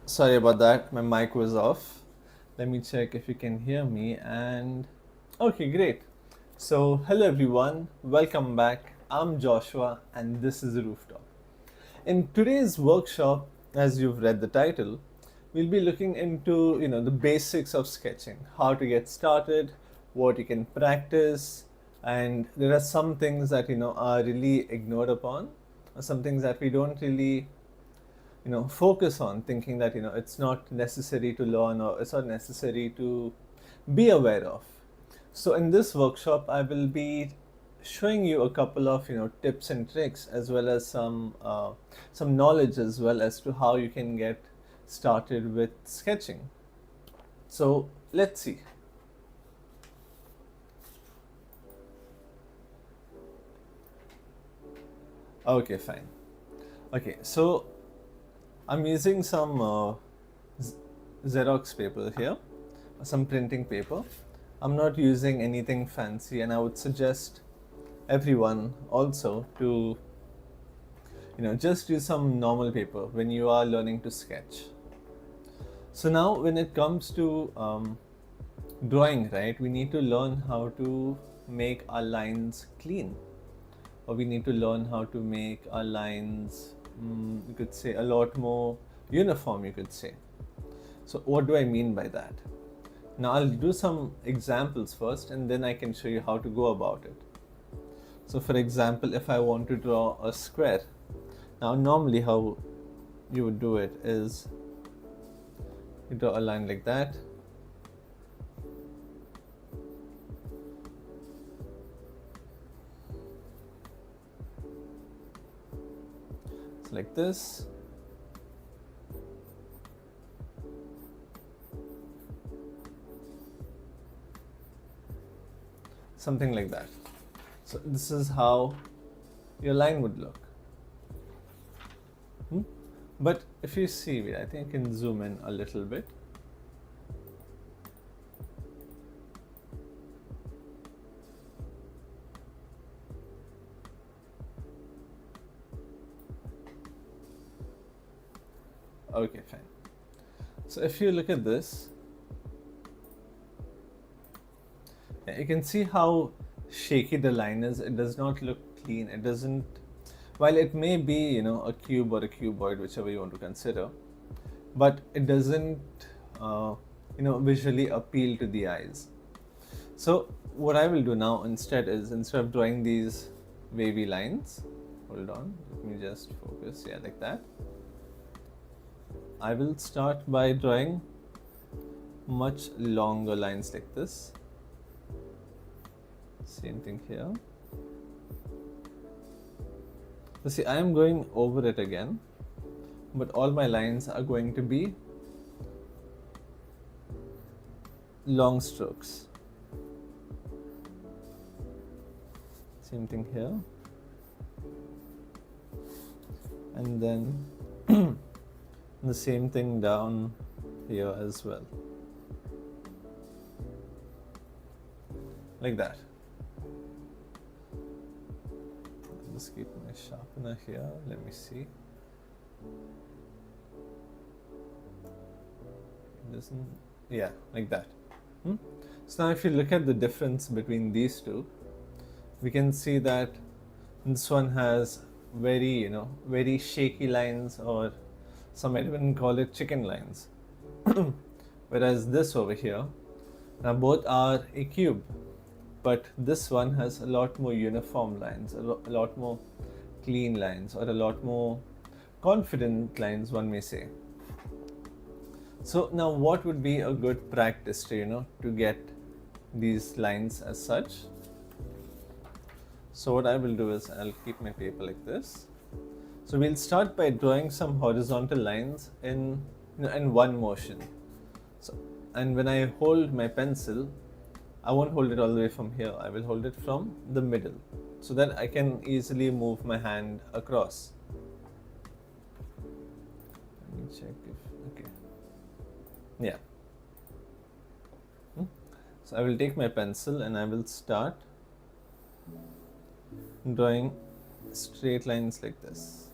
Sorry about that, my mic was off. Let me check if you can hear me. And okay, great. So, hello everyone, welcome back. I'm Joshua, and this is Rooftop. In today's workshop, as you've read the title, we'll be looking into the basics of sketching, how to get started, what you can practice, and there are some things that are really ignored upon, or some things that we don't really focus on, thinking that it's not necessary to learn or it's not necessary to be aware of. So in this workshop I will be showing you a couple of tips and tricks, as well as some knowledge as well, as to how you can get started with sketching. So let's see. Okay, fine. Okay, so I'm using some Xerox paper here, some printing paper. I'm not using anything fancy, and I would suggest everyone also to just use some normal paper when you are learning to sketch. So now when it comes to drawing, right, we need to learn how to make our lines clean, or we need to learn how to make our lines, you could say, a lot more uniform, you could say. So what do I mean by that? Now I'll do some examples first, and then I can show you how to go about it. So for example, if I want to draw a square, now normally how you would do it is you draw a line like that. It's like this. Something like that. So this is how your line would look. But if you see, I think I can zoom in a little bit. Okay, fine. So if you look at this, you can see how shaky the line is. It does not look clean. It doesn't, while it may be a cube or a cuboid, whichever you want to consider, but it doesn't visually appeal to the eyes. So what I will do now instead is, instead of drawing these wavy lines, hold on, let me just focus, yeah, like that, I will start by drawing much longer lines like this. Same thing here. So see, I am going over it again, but all my lines are going to be long strokes. Same thing here. And then the same thing down here as well. Like that. I'll just keep my sharpener here. Let me see. Doesn't, yeah, like that. So now if you look at the difference between these two, we can see that this one has very very shaky lines, or some might even call it chicken lines. Whereas this over here, now both are a cube, but this one has a lot more uniform lines, a lot more clean lines, or a lot more confident lines, one may say. So now what would be a good practice to to get these lines as such? So what I will do is, I'll keep my paper like this. So we'll start by drawing some horizontal lines in one motion. So, and when I hold my pencil, I won't hold it all the way from here. I will hold it from the middle, so that I can easily move my hand across. Let me check if, okay. Yeah. So I will take my pencil and I will start drawing straight lines like this.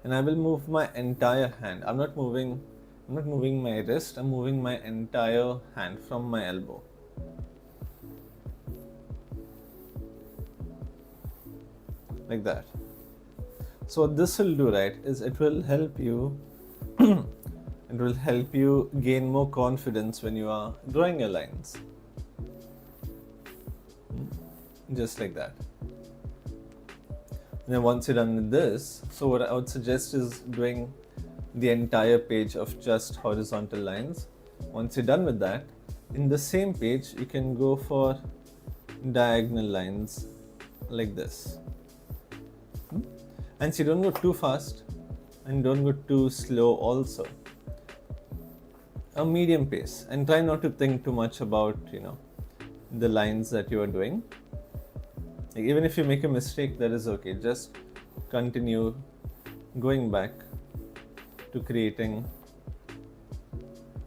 and I will move my entire hand. I'm not moving my wrist, I'm moving my entire hand from my elbow. Like that. So what this will do, right, is it will help you gain more confidence when you are drawing your lines. Just like that. And then once you're done with this, so what I would suggest is doing the entire page of just horizontal lines. Once you're done with that, in the same page, you can go for diagonal lines like this. And so you don't go too fast and don't go too slow also. A medium pace, and try not to think too much about, the lines that you are doing. Like, even if you make a mistake, that is okay. Just continue going back to creating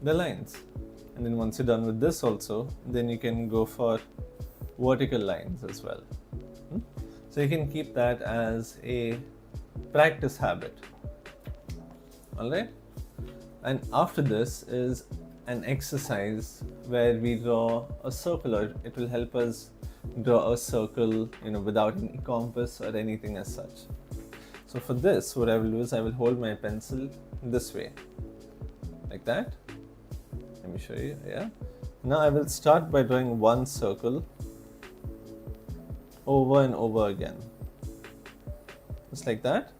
the lines. And then once you're done with this also, then you can go for vertical lines as well. So you can keep that as a practice habit. Alright? And after this is an exercise where we draw a circle, or it will help us draw a circle, without any compass or anything as such. So for this, what I will do is I will hold my pencil this way, like that. Let me show you. Yeah. Now I will start by drawing one circle over and over again, just like that.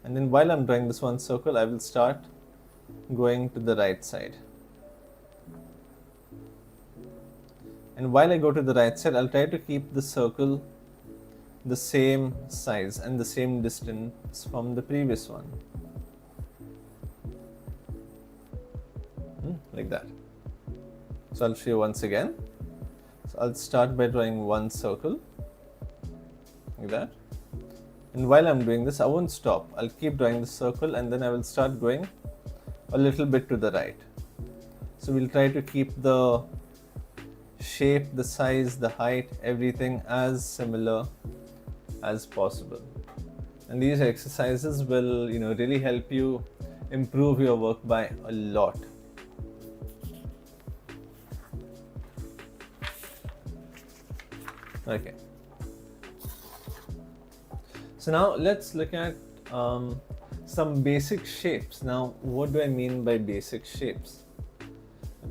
And then while I'm drawing this one circle, I will start going to the right side. And while I go to the right side, I'll try to keep the circle the same size and the same distance from the previous one. Like that. So I'll show you once again. So I'll start by drawing one circle, like that. And while I'm doing this, I won't stop. I'll keep drawing the circle, and then I will start going a little bit to the right. So we'll try to keep the shape, the size, the height, everything as similar as possible. And these exercises will, really help you improve your work by a lot. Okay. So now let's look at some basic shapes. Now, what do I mean by basic shapes?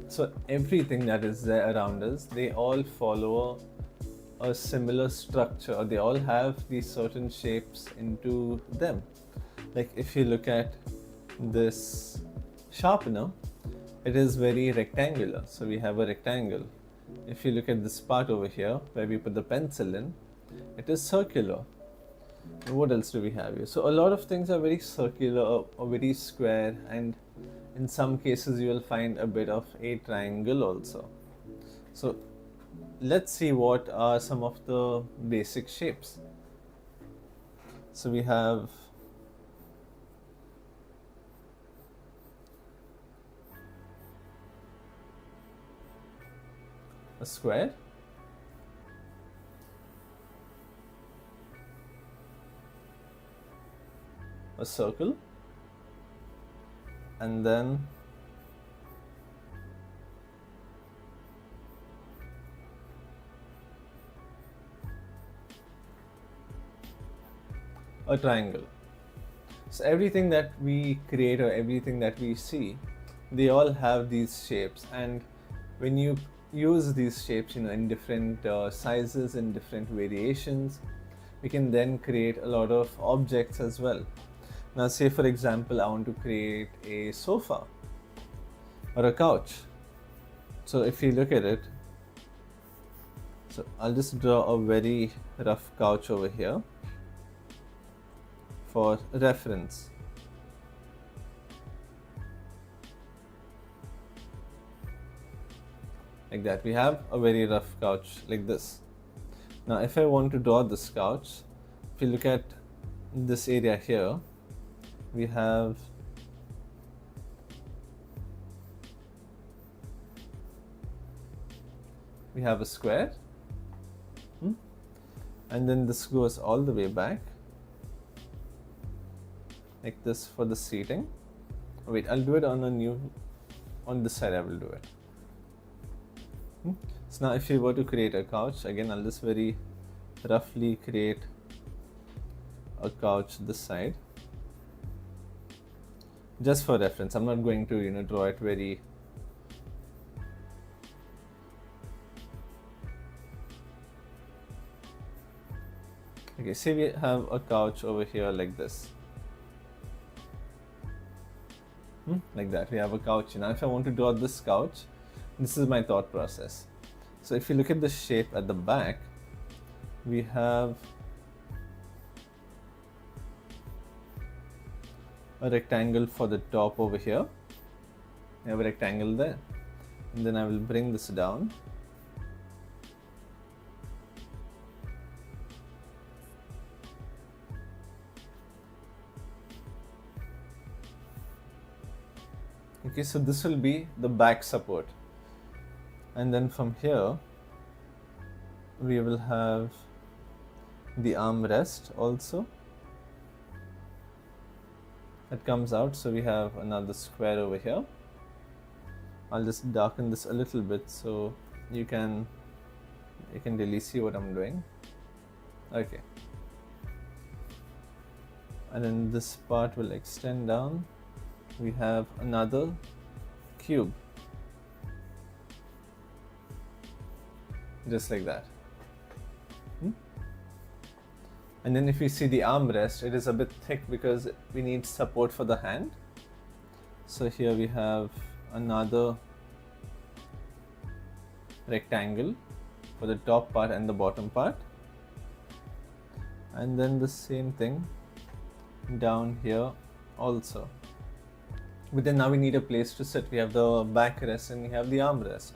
So everything that is there around us, they all follow a similar structure, or they all have these certain shapes into them. Like if you look at this sharpener, it is very rectangular. So we have a rectangle. If you look at this part over here where we put the pencil in, it is circular. And what else do we have here? So a lot of things are very circular or very square, and in some cases you will find a bit of a triangle also. So let's see what are some of the basic shapes. So we have a square, a circle, and then a triangle. So everything that we create or everything that we see, they all have these shapes, and when you use these shapes in different sizes and different variations, we can then create a lot of objects as well. Now say for example I want to create a sofa or a couch. So if you look at it, so I'll just draw a very rough couch over here for reference. Like that, we have a very rough couch like this. Now if I want to draw this couch, if you look at this area here, we have a square, and then this goes all the way back, like this for the seating. Wait, I'll do it on this side I will do it. So now if you were to create a couch, again I'll just very roughly create a couch this side. Just for reference, I'm not going to draw it very okay. Say we have a couch over here like this, like that. We have a couch. Now if I want to draw this couch, this is my thought process. So if you look at the shape at the back, we have a rectangle for the top over here. I have a rectangle there, and then I will bring this down. Okay, so this will be the back support, and then from here we will have the armrest also that comes out. So we have another square over here. I'll just darken this a little bit so you can really see what I'm doing. Okay, and then this part will extend down. We have another cube, just like that. And then if you see the armrest, it is a bit thick because we need support for the hand. So here we have another rectangle for the top part and the bottom part, and then the same thing down here also. But then now we need a place to sit. We have the backrest and we have the armrest.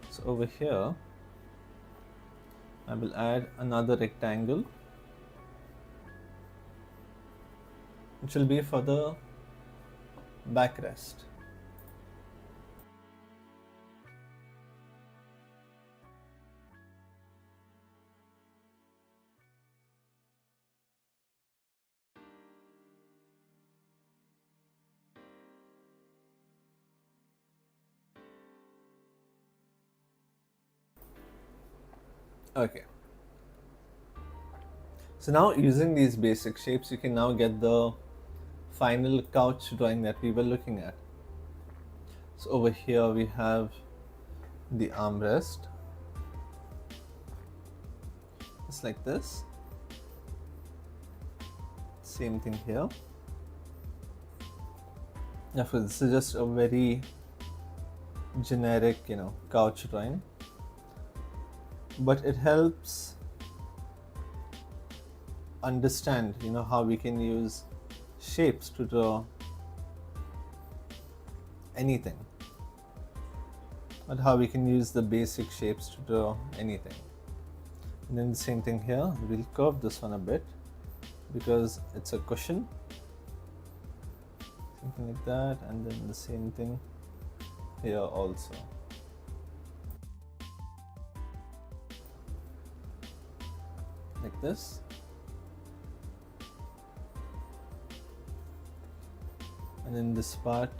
So over here I will add another rectangle, which will be for the backrest. Okay. So now using these basic shapes, you can now get the final couch drawing that we were looking at. So over here we have the armrest, just like this. Same thing here. Of course, this is just a very generic, couch drawing, but it helps understand, how we can use shapes to draw anything, but how we can use the basic shapes to draw anything. And then the same thing here, we'll curve this one a bit because it's a cushion, something like that, and then the same thing here also. Like this. And then this part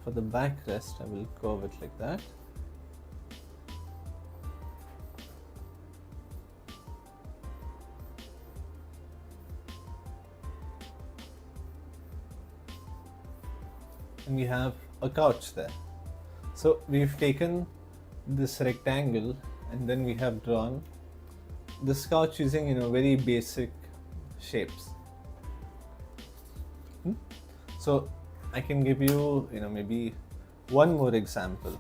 for the backrest, I will curve it like that. And we have a couch there. So we've taken this rectangle and then we have drawn this couch using very basic shapes. So I can give you maybe one more example.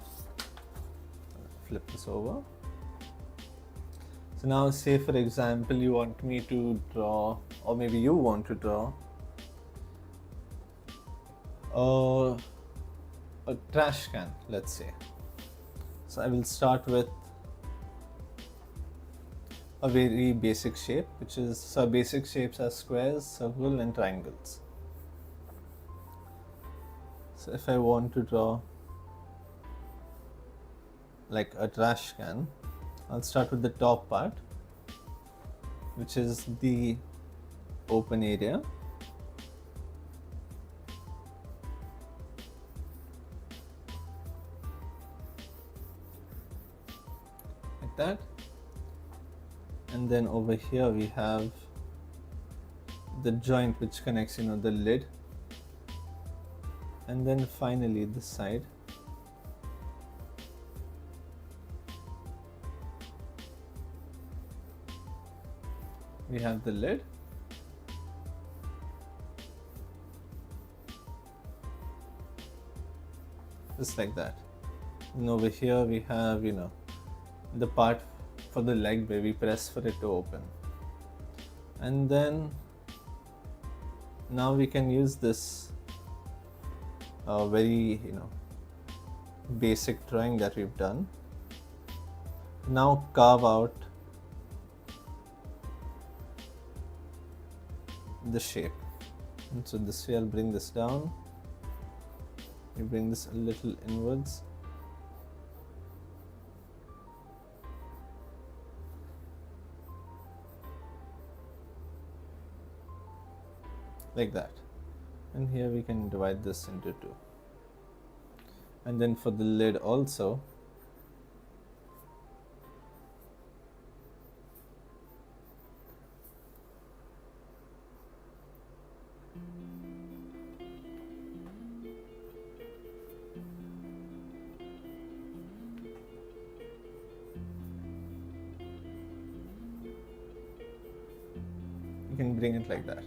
Flip this over. So now say for example you want me to draw, or maybe you want to draw a trash can, let's say. So I will start with a very basic shape, which is, so basic shapes are squares, circle and triangles. So if I want to draw like a trash can, I'll start with the top part, which is the open area. And then over here we have the joint which connects the lid, and then finally this side. We have the lid, just like that. And over here we have the part for the leg where we press for it to open. And then now we can use this very basic drawing that we've done. Now carve out the shape. And so this way I'll bring this down. You bring this a little inwards. Like that. And here we can divide this into two. And then for the lid also, you can bring it like that.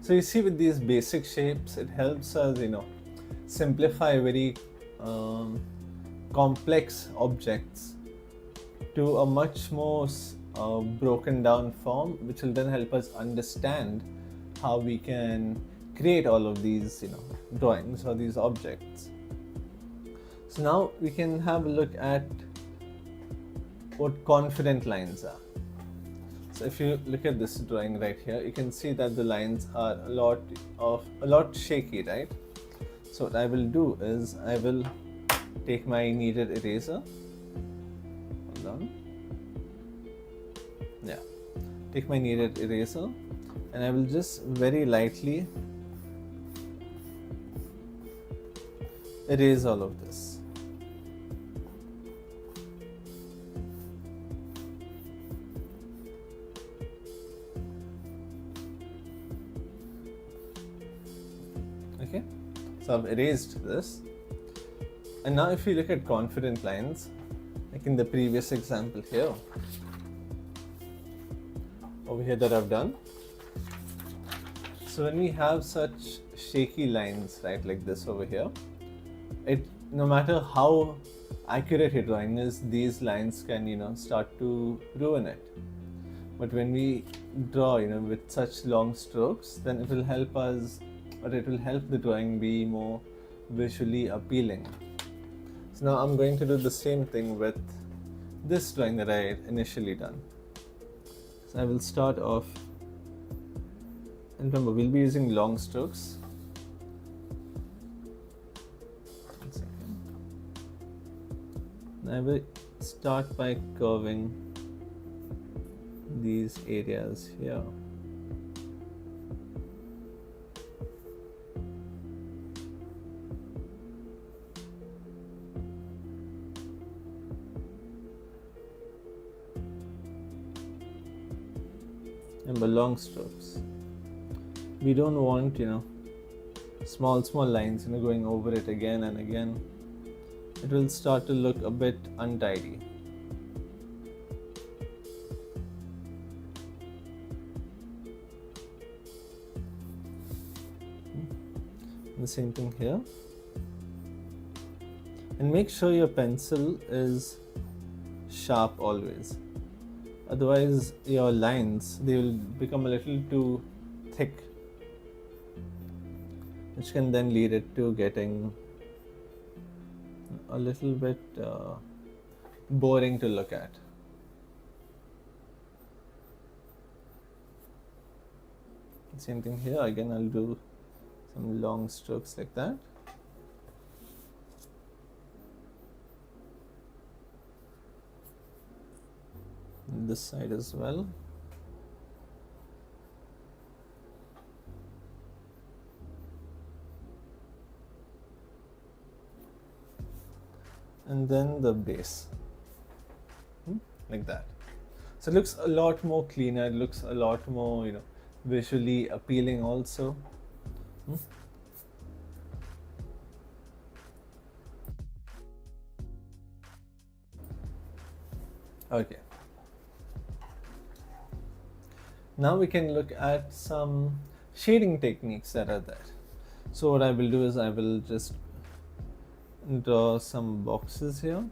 So you see, with these basic shapes, it helps us, simplify very complex objects to a much more broken down form, which will then help us understand how we can create all of these, drawings or these objects. So now we can have a look at what confident lines are. So if you look at this drawing right here, you can see that the lines are a lot shaky, right? So what I will do is I will take my kneaded eraser. Hold on. Yeah. Take my kneaded eraser and I will just very lightly erase all of this. Okay, so I've erased this. And now if you look at confident lines, like in the previous example here, over here that I've done. So when we have such shaky lines, right, like this over here, no matter how accurate your drawing is, these lines can, start to ruin it. But when we draw, with such long strokes, then it will help us, or it will help the drawing be more visually appealing. So now I'm going to do the same thing with this drawing that I initially done. So I will start off, and remember we'll be using long strokes. One second. I will start by curving these areas here. Remember, long strokes. We don't want, small lines, going over it again and again. It will start to look a bit untidy. The same thing here. And make sure your pencil is sharp always. Otherwise your lines, they will become a little too thick, which can then lead it to getting a little bit boring to look at. Same thing here. Again, I'll do some long strokes like that. This side as well. And then the base, like that. So it looks a lot more cleaner, it looks a lot more, visually appealing also. Okay. Now we can look at some shading techniques that are there. So what I will do is I will just draw some boxes here.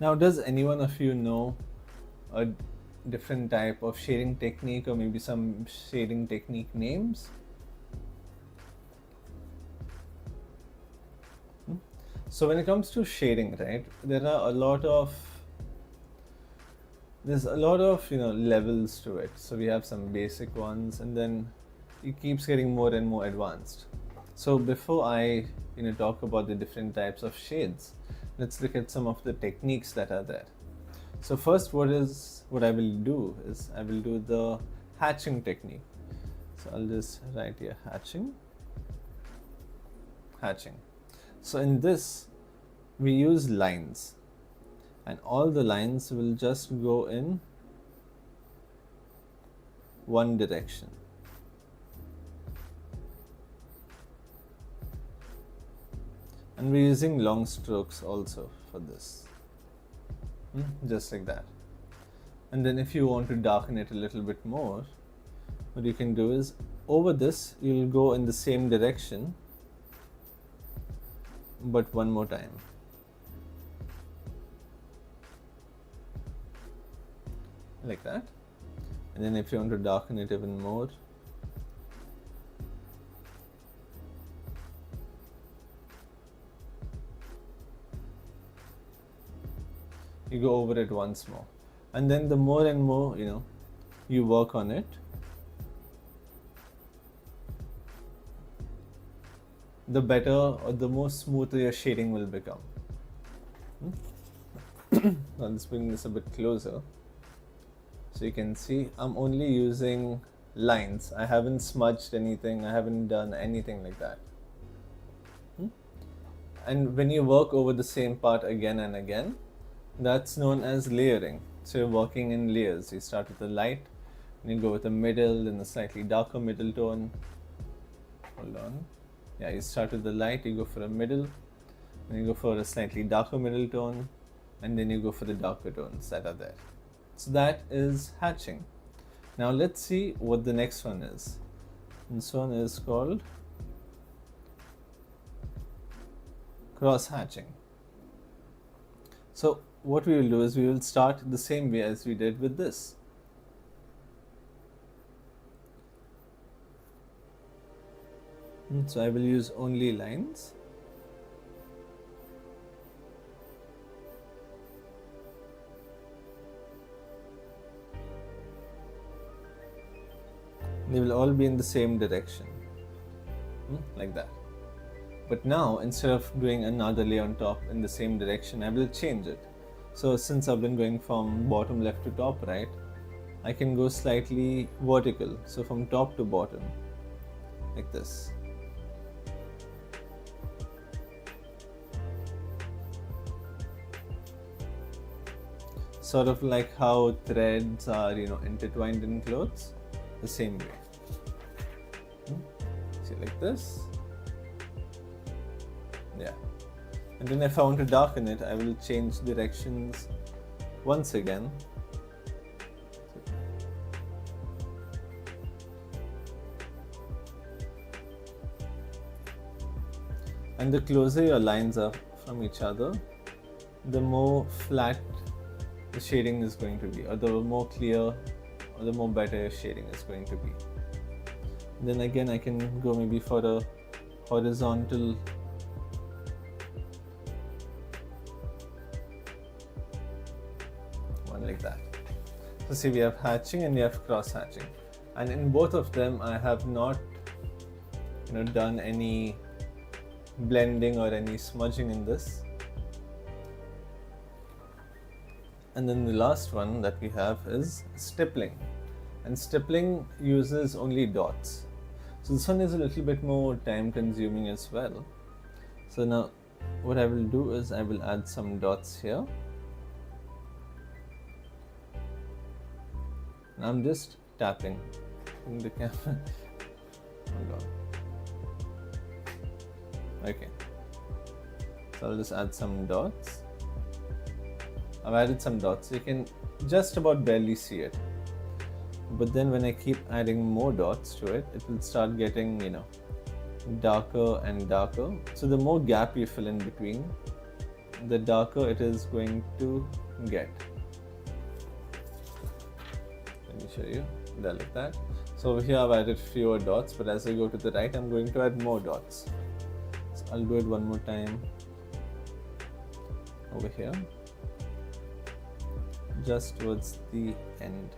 Now, does any one of you know a different type of shading technique, or maybe some shading technique names? So when it comes to shading, right, there's a lot of levels to it. So we have some basic ones, and then it keeps getting more and more advanced. So before I talk about the different types of shades, let's look at some of the techniques that are there. So first, what I will do is I will do the hatching technique. So I'll just write here hatching. So in this, we use lines, and all the lines will just go in one direction. And we're using long strokes also for this, just like that. And then if you want to darken it a little bit more, what you can do is over this you'll go in the same direction, but one more time. Like that. And then if you want to darken it even more, you go over it once more. And then the more and more you work on it, the better or the more smoother your shading will become. Now let's bring this a bit closer. So you can see I'm only using lines. I haven't smudged anything, I haven't done anything like that. And when you work over the same part again and again, that's known as layering. So you're working in layers. You start with the light, and you go with a middle, then a slightly darker middle tone. Hold on. Yeah, you start with the light, you go for a middle, then you go for a slightly darker middle tone, and then you go for the darker tones that are there. So that is hatching. Now let's see what the next one is. This one is called cross hatching. So what we will do is we will start the same way as we did with this. So I will use only lines. They will all be in the same direction, like that. But now, instead of doing another layer on top in the same direction, I will change it. So since I've been going from bottom left to top right, I can go slightly vertical. So from top to bottom, like this. Sort of like how threads are, intertwined in clothes, the same way. See, like this. Yeah. And then if I want to darken it, I will change directions once again. And the closer your lines are from each other, the more flat the shading is going to be, or the more clear or the more better your shading is going to be. Then again, I can go maybe for a horizontal one, like that. So see, we have hatching and we have cross hatching, and in both of them I have not done any blending or any smudging in this. And then the last one that we have is stippling, and stippling uses only dots. So this one is a little bit more time consuming as well. So now what I will do is I will add some dots here. And I'm just tapping in the camera. Hold on. Okay. So I'll just add some dots. I've added some dots. You can just about barely see it. But then when I keep adding more dots to it, it will start getting, darker and darker. So the more gap you fill in between, the darker it is going to get. Let me show you. There, like that. So over here I've added fewer dots, but as I go to the right, I'm going to add more dots. So I'll do it one more time over here, just towards the end.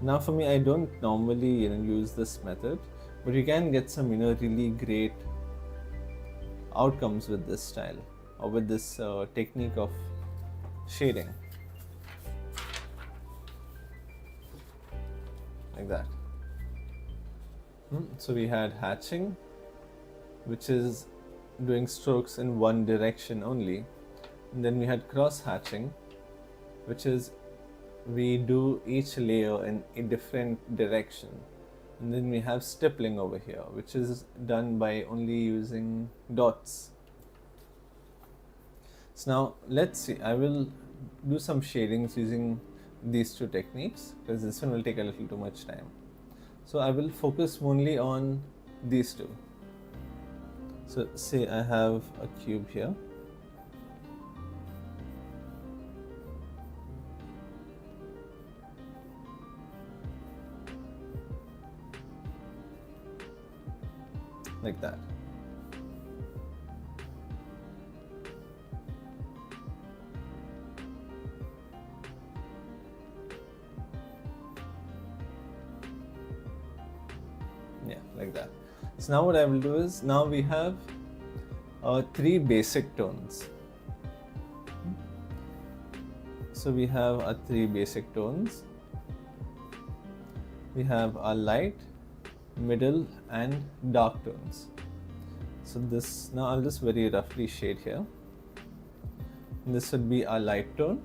Now for me, I don't normally use this method, but you can get some really great outcomes with this style or with this technique of shading, like that. So we had hatching, which is doing strokes in one direction only, and then we had cross hatching, which is we do each layer in a different direction. And then we have stippling over here, which is done by only using dots. So now let's see, I will do some shadings using these two techniques because this one will take a little too much time. So I will focus only on these two. So say I have a cube here. Like that. Yeah, like that. So now what I will do is, now we have three basic tones. So we have our three basic tones. We have our light, middle and dark tones. So this, now I'll just very roughly shade here. And this would be our light tone.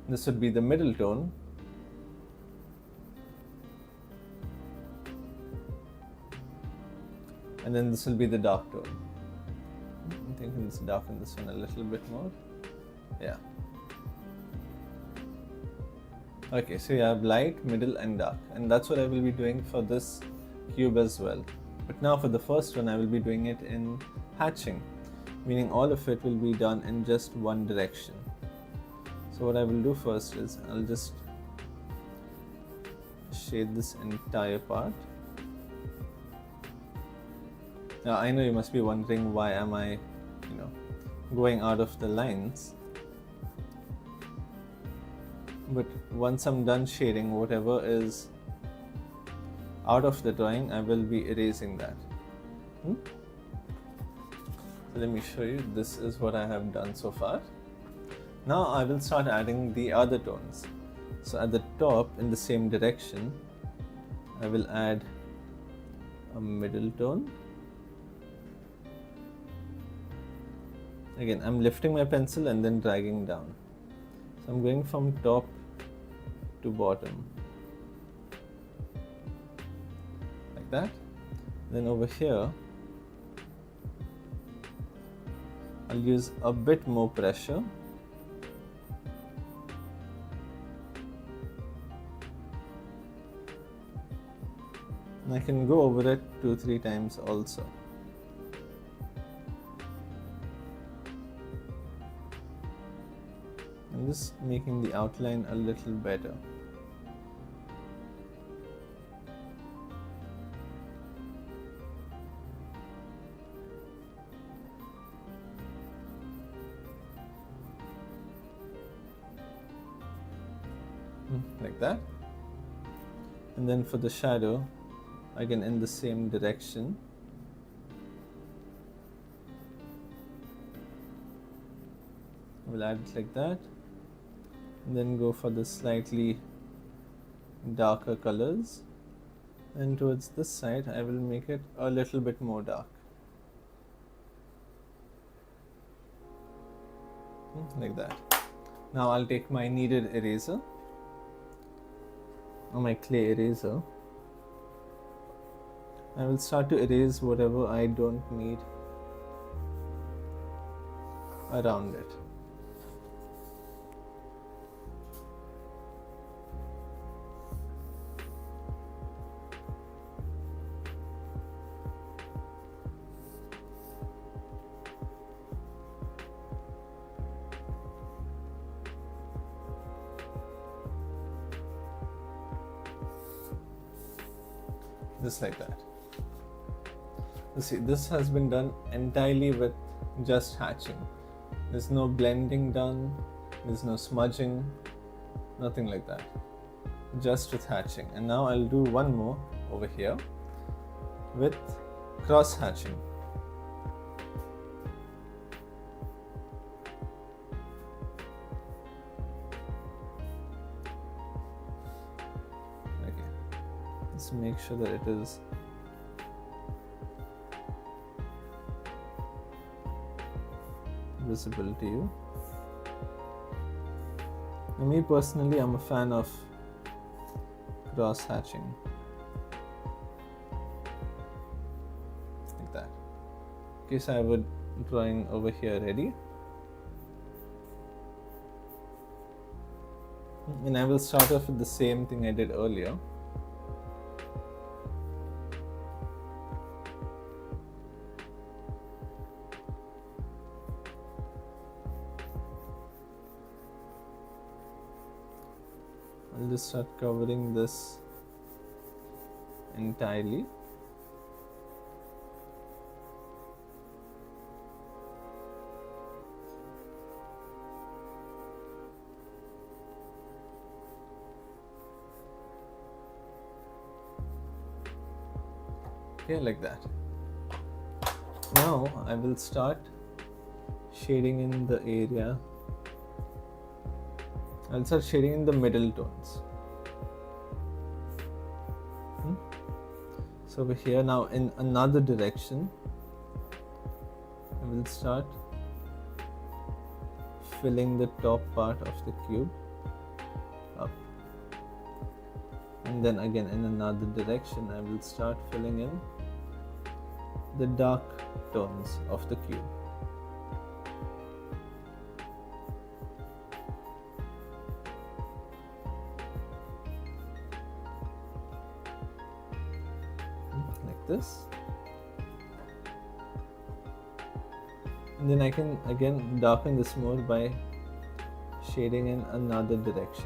This would be the middle tone. And then this will be the dark tone. I think let's darken this one a little bit more. Yeah. Okay, so you have light, middle and dark, and that's what I will be doing for this cube as well. But now for the first one, I will be doing it in hatching, meaning all of it will be done in just one direction. So what I will do first is I'll just shade this entire part. Now I know you must be wondering, why am I, going out of the lines? But once I'm done shading, whatever is out of the drawing, I will be erasing that. So let me show you. This is what I have done so far. Now I will start adding the other tones. So at the top, in the same direction, I will add a middle tone. Again, I'm lifting my pencil and then dragging down. So I'm going from top to bottom, like that. Then over here, I'll use a bit more pressure. And I can go over it 2-3 times also. I'm just making the outline a little better. like that. And then for the shadow, again in the same direction. We'll add it like that, and then go for the slightly darker colors, and towards this side I will make it a little bit more dark, like that. Now I'll take my kneaded eraser or my clay eraser. I will start to erase whatever I don't need around it. Just like that. You see, this has been done entirely with just hatching. There's no blending done, there's no smudging, nothing like that. Just with hatching. And now I'll do one more over here with cross hatching. Let's make sure that it is visible to you. And me personally, I'm a fan of cross hatching, like that. Okay, so I have a drawing over here ready, and I will start off with the same thing I did earlier. I'll just start covering this entirely. Okay, like that. Now I will start shading in the area. I'll start shading in the middle tones. So over here now in another direction, I will start filling the top part of the cube up. And then again in another direction, I will start filling in the dark tones of the cube. This, and then I can again darken this more by shading in another direction.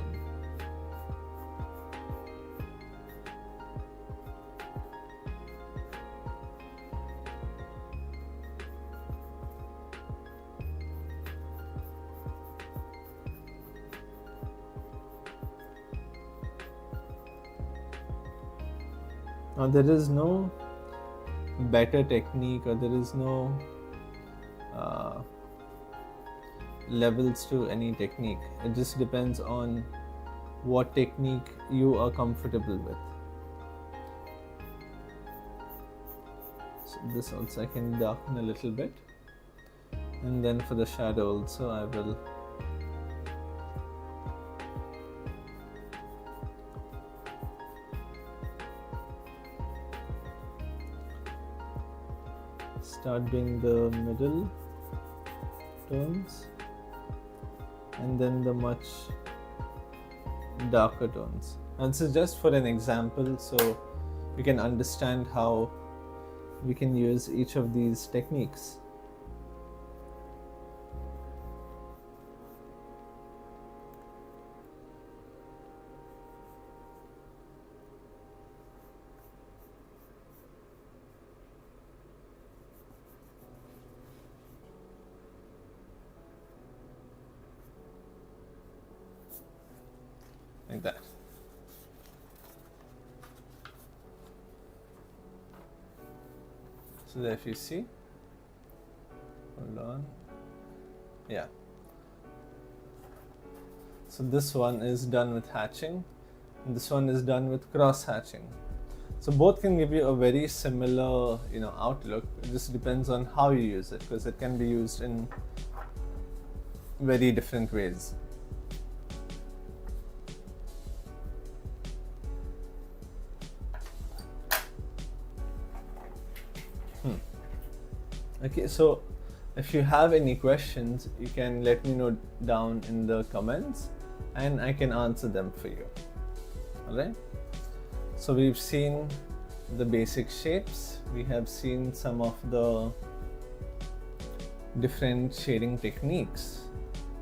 Now there is no better technique, or there is no levels to any technique. It just depends on what technique you are comfortable with. So this also I can darken a little bit, and then for the shadow also I will start doing the middle tones and then the much darker tones. And this is just for an example, so you can understand how we can use each of these techniques. like that. So there, if you see, hold on, yeah. So this one is done with hatching, and this one is done with cross hatching. So both can give you a very similar, outlook. It just depends on how you use it, because it can be used in very different ways. Okay, so if you have any questions, you can let me know down in the comments and I can answer them for you. Alright, so we've seen the basic shapes, we have seen some of the different shading techniques.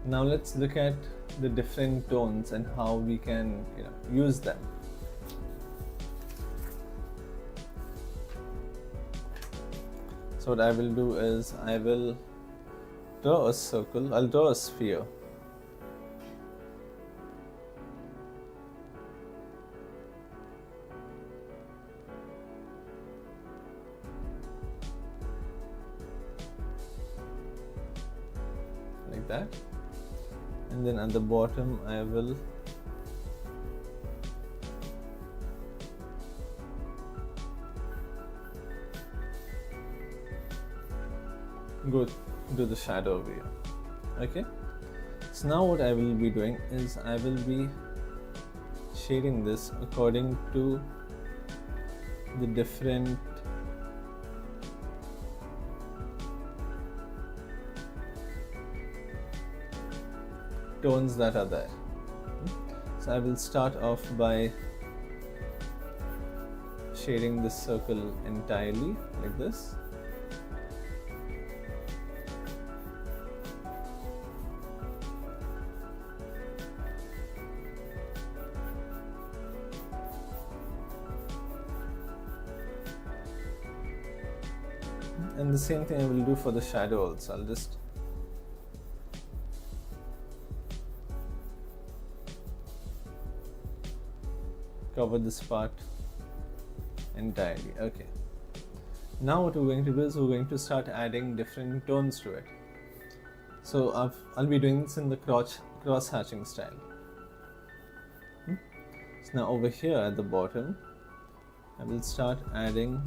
Now let's look at the different tones and how we can use them. So what I will do is I will draw a circle, I'll draw a sphere. Like that. And then at the bottom I will go do the shadow over here. Okay, so now what I will be doing is I will be shading this according to the different tones that are there. So I will start off by shading this circle entirely like this. And the same thing I will do for the shadow also. I'll just cover this part entirely. Okay. Now what we're going to do is we're going to start adding different tones to it. So I'll be doing this in the cross hatching style. So now over here at the bottom, I will start adding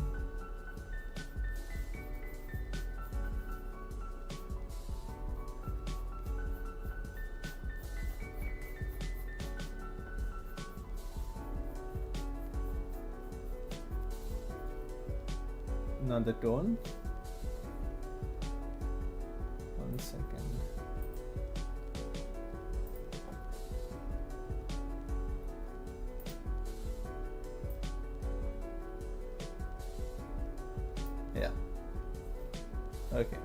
another tone. One second. Yeah. Okay.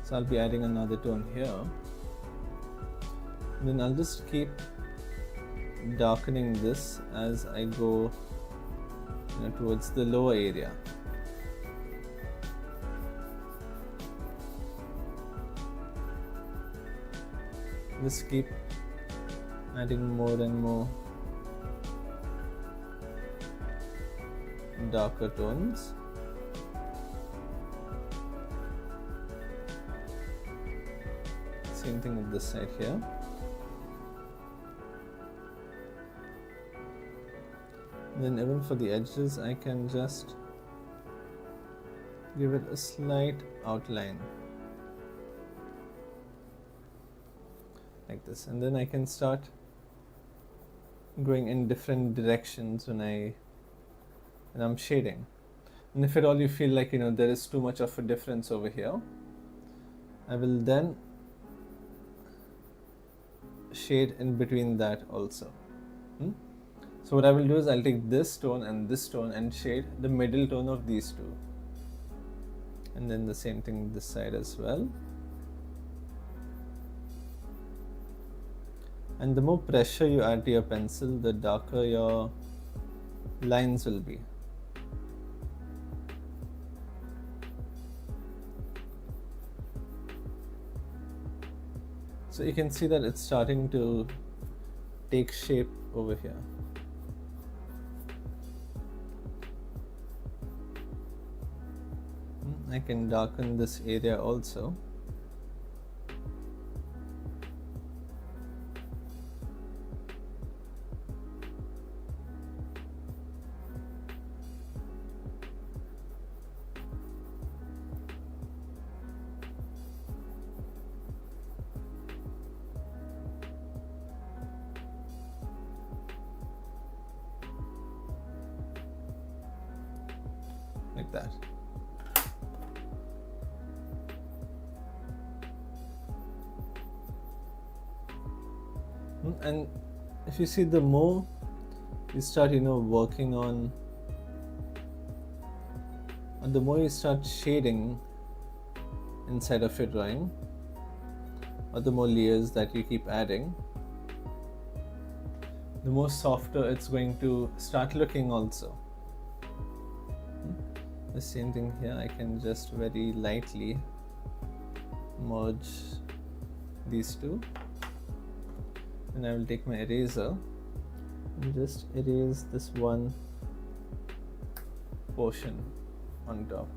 So I'll be adding another tone here. Then I'll just keep darkening this as I go towards the lower area. Just keep adding more and more darker tones. Same thing with this side here. Then even for the edges, I can just give it a slight outline like this, and then I can start going in different directions when I'm shading. And if at all you feel like there is too much of a difference over here, I will then shade in between that also. So what I will do is I'll take this tone and shade the middle tone of these two. And then the same thing this side as well. And the more pressure you add to your pencil, the darker your lines will be. So you can see that it's starting to take shape over here. I can darken this area also. Like that. And if you see, the more you start working on, and the more you start shading inside of your drawing, or the more layers that you keep adding, the more softer it's going to start looking also. The same thing here, I can just very lightly merge these two, and I will take my eraser and just erase this one portion on top.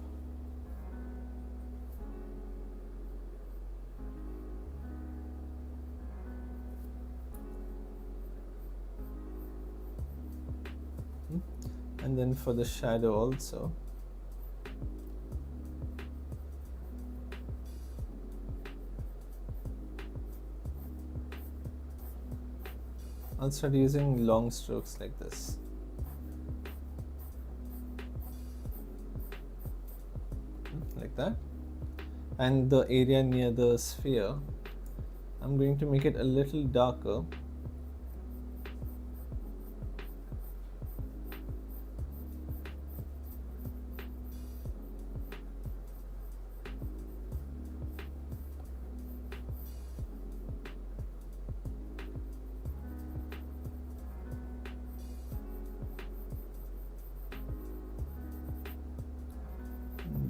And then for the shadow also, I'll start using long strokes like this. Like that. And the area near the sphere, I'm going to make it a little darker.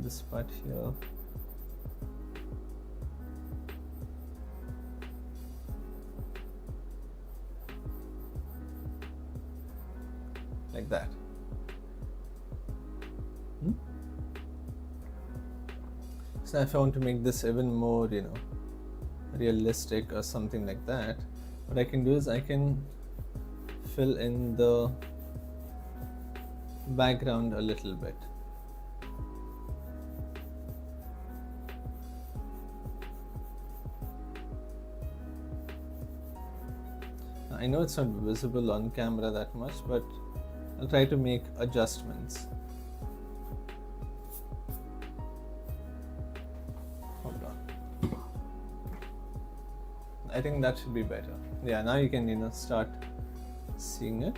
This part here, like that. So if I want to make this even more realistic or something like that, what I can do is I can fill in the background a little bit. I know it's not visible on camera that much, but I'll try to make adjustments. Hold on. I think that should be better. Yeah, now you can start seeing it.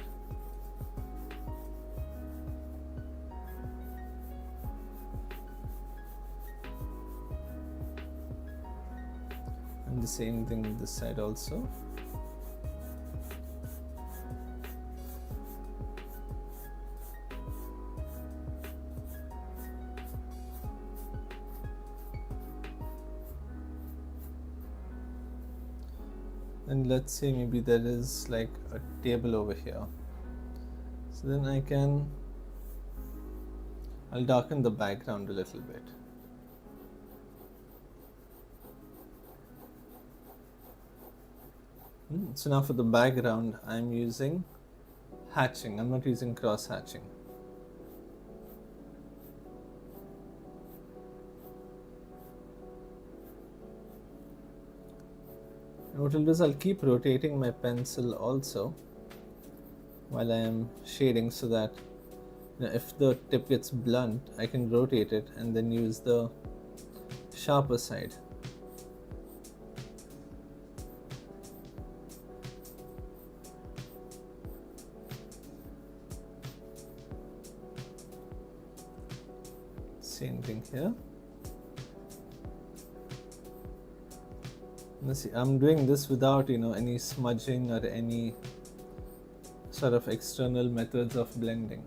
And the same thing with this side also. And let's say maybe there is like a table over here, so then I'll darken the background a little bit. So now for the background, I'm using hatching. I'm not using cross hatching. And what I'll do is I'll keep rotating my pencil also while I am shading, so that if the tip gets blunt, I can rotate it and then use the sharper side. Same thing here. Now see, I'm doing this without any smudging or any sort of external methods of blending.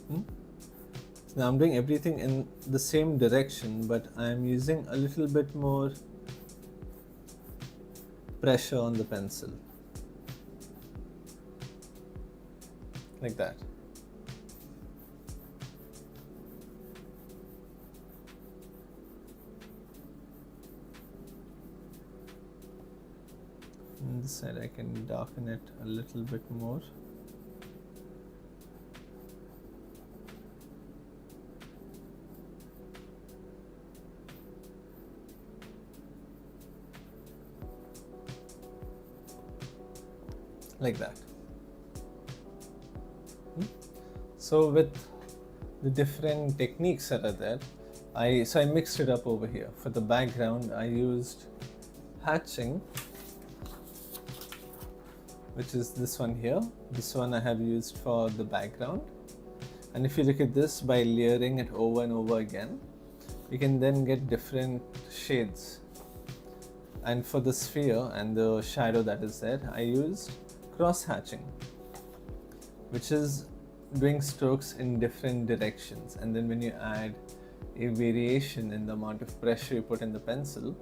Hmm? So now I'm doing everything in the same direction, but I'm using a little bit more pressure on the pencil, like that. On this side I can darken it a little bit more. Like that. So with the different techniques that are there, I mixed it up over here. For the background I used hatching, which is this one here. This one I have used for the background. And if you look at this, by layering it over and over again, you can then get different shades. And for the sphere and the shadow that is there, I used cross hatching, which is doing strokes in different directions. And then when you add a variation in the amount of pressure you put in the pencil,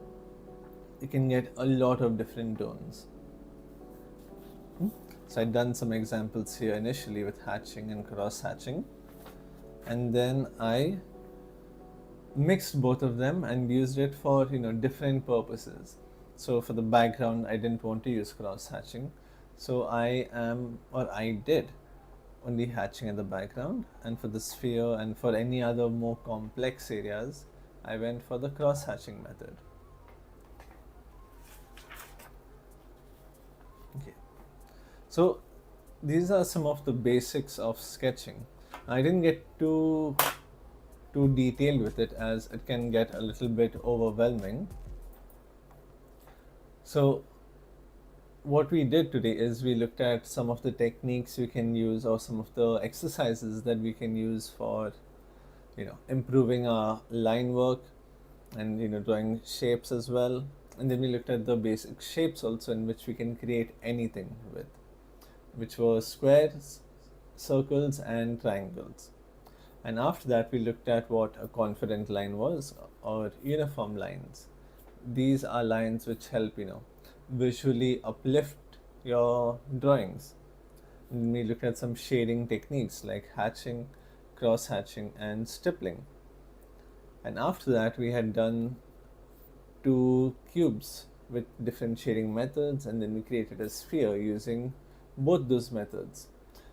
you can get a lot of different tones. So I've done some examples here initially with hatching and cross hatching, and then I mixed both of them and used it for different purposes. So for the background I didn't want to use cross hatching, so I did only hatching in the background, and for the sphere and for any other more complex areas I went for the cross hatching method. Okay, so these are some of the basics of sketching. I didn't get too detailed with it as it can get a little bit overwhelming. So what we did today is we looked at some of the techniques we can use, or some of the exercises that we can use for improving our line work and drawing shapes as well. And then we looked at the basic shapes also, in which we can create anything with, which were squares, circles and triangles. And after that we looked at what a confident line was, or uniform lines. These are lines which help visually uplift your drawings. And we looked at some shading techniques like hatching, cross hatching and stippling. And after that we had done 2 cubes with different shading methods, and then we created a sphere using both those methods.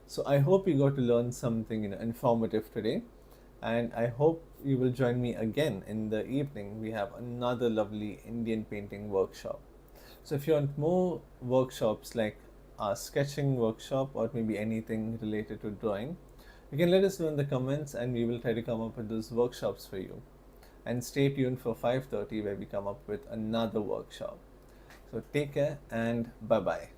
So I hope you got to learn something informative today, and I hope you will join me again in the evening. We have another lovely Indian painting workshop. So if you want more workshops like our sketching workshop, or maybe anything related to drawing, you can let us know in the comments and we will try to come up with those workshops for you. And stay tuned for 5:30 where we come up with another workshop. So take care and bye bye.